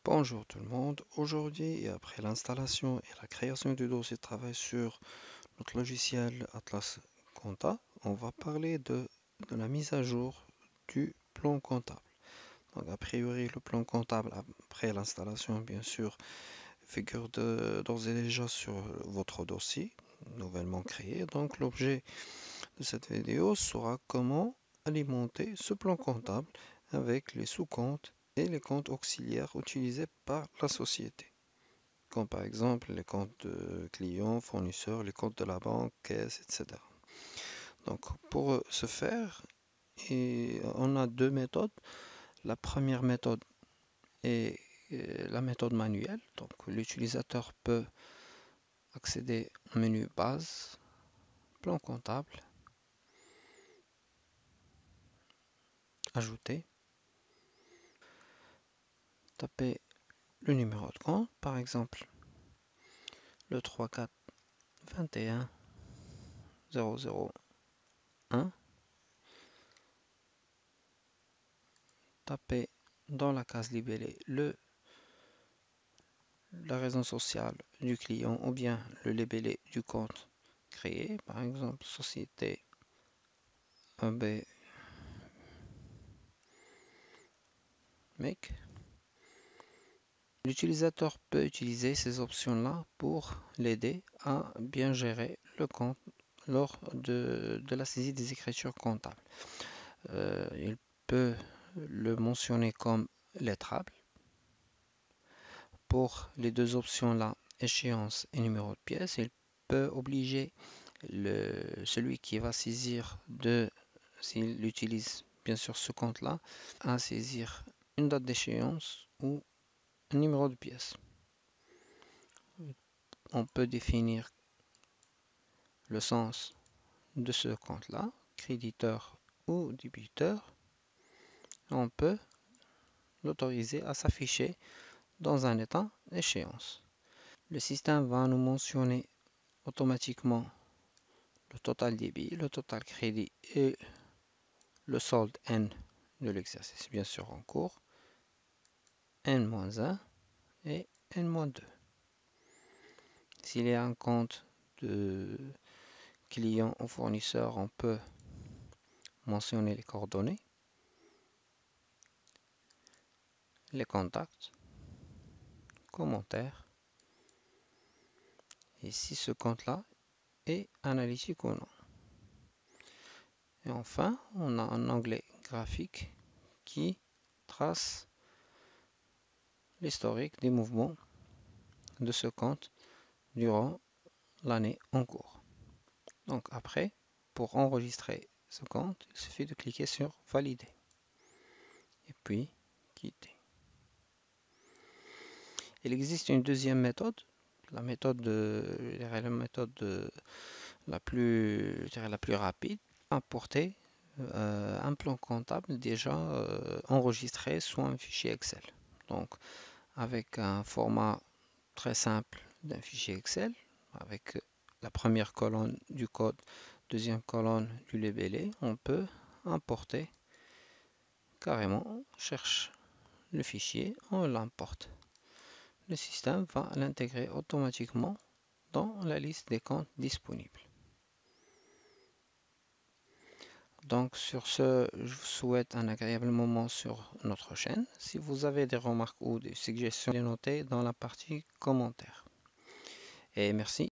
Bonjour tout le monde. Aujourd'hui, et après l'installation et la création du dossier de travail sur notre logiciel Atlas Compta, on va parler de la mise à jour du plan comptable. Donc, a priori, le plan comptable, après l'installation, bien sûr, figure d'ores et déjà sur votre dossier, nouvellement créé. Donc, l'objet de cette vidéo sera comment alimenter ce plan comptable avec les sous-comptes et les comptes auxiliaires utilisés par la société, comme par exemple les comptes de clients, fournisseurs, les comptes de la banque, caisse, etc. Donc pour ce faire, on a deux méthodes. La première méthode est la méthode manuelle. Donc l'utilisateur peut accéder au menu base, plan comptable, ajouter, taper le numéro de compte, par exemple le 34 21 001, taper dans la case libellée la raison sociale du client ou bien le libellé du compte créé, par exemple société AB Make. L'utilisateur peut utiliser ces options-là pour l'aider à bien gérer le compte lors de la saisie des écritures comptables. Il peut le mentionner comme lettrable. Pour les deux options-là, échéance et numéro de pièce, il peut obliger celui qui va saisir s'il utilise bien sûr ce compte-là, à saisir une date d'échéance ou un numéro de pièce. On peut définir le sens de ce compte-là, créditeur ou débiteur. On peut l'autoriser à s'afficher dans un état d'échéance. Le système va nous mentionner automatiquement le total débit, le total crédit et le solde N de l'exercice, bien sûr en cours, N-1 et N-2. S'il y a un compte de client ou fournisseur, on peut mentionner les coordonnées, les contacts, commentaires, et si ce compte-là est analytique ou non. Et enfin, on a un onglet graphique qui trace l'historique des mouvements de ce compte durant l'année en cours. Donc après, pour enregistrer ce compte, il suffit de cliquer sur Valider et puis quitter. Il existe une deuxième méthode, la méthode la plus rapide, importer un plan comptable déjà enregistré sur un fichier Excel. Donc avec un format très simple d'un fichier Excel, avec la première colonne du code, deuxième colonne du libellé, on peut importer carrément, on cherche le fichier, on l'importe. Le système va l'intégrer automatiquement dans la liste des comptes disponibles. Donc sur ce, je vous souhaite un agréable moment sur notre chaîne. Si vous avez des remarques ou des suggestions, les notez dans la partie commentaires. Et merci.